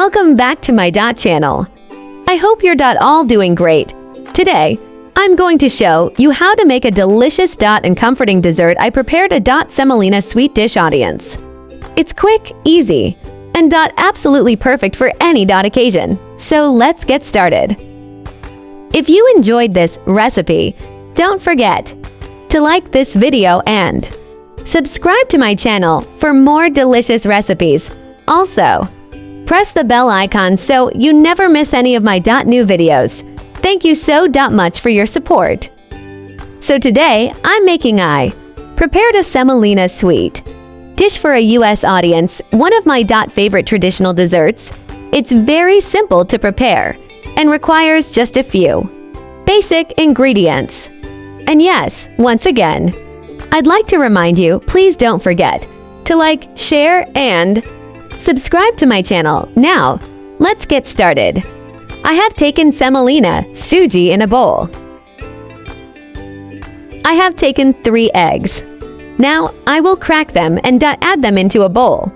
Welcome back to my Dot channel. I hope you're all doing great. Today, I'm going to show you how to make a delicious and comforting dessert I prepared a semolina sweet dish audience. It's quick, easy, and absolutely perfect for any occasion. So let's get started. If you enjoyed this recipe, don't forget to like this video and subscribe to my channel for more delicious recipes. Also, press the bell icon so you never miss any of my new videos. Thank you so much for your support. So today, I prepared a semolina sweet dish for a US audience, one of my favorite traditional desserts. It's very simple to prepare and requires just a few basic ingredients. And yes, once again, I'd like to remind you, please don't forget to like, share, and subscribe to my channel. Now, let's get started. I have taken semolina, suji in a bowl. I have taken 3 eggs. Now, I will crack them and add them into a bowl.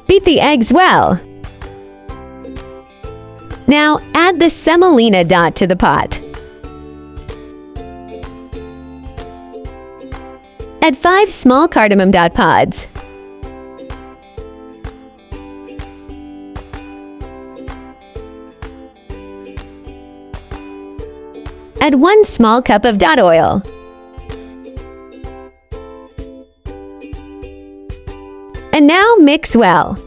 Beat the eggs well. Now, add the semolina to the pot. Add 5 small cardamom pods. Add 1 small cup of oil. And now mix well.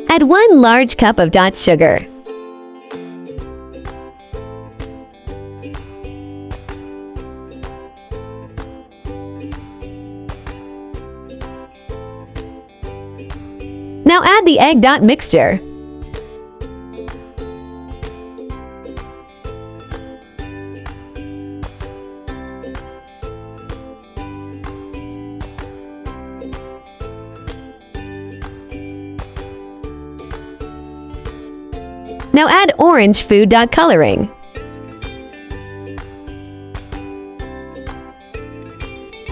Add 1 large cup of sugar. Now add the egg mixture. Now add orange food coloring.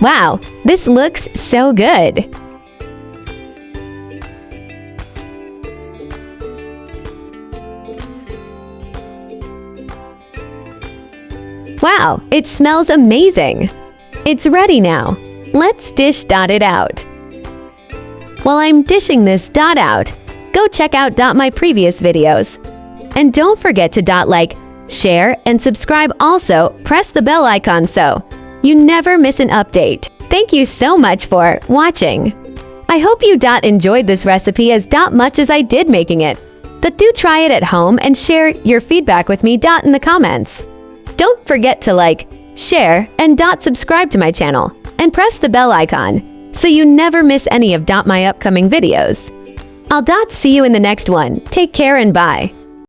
Wow, this looks so good! Wow, it smells amazing! It's ready now. Let's dish it out. While I'm dishing this out, go check out my previous videos. And don't forget to like, share, and subscribe. Also, press the bell icon so you never miss an update. Thank you so much for watching. I hope you enjoyed this recipe as much as I did making it. But do try it at home and share your feedback with me in the comments. Don't forget to like, share, and subscribe to my channel. And press the bell icon so you never miss any of my upcoming videos. I'll see you in the next one. Take care and bye.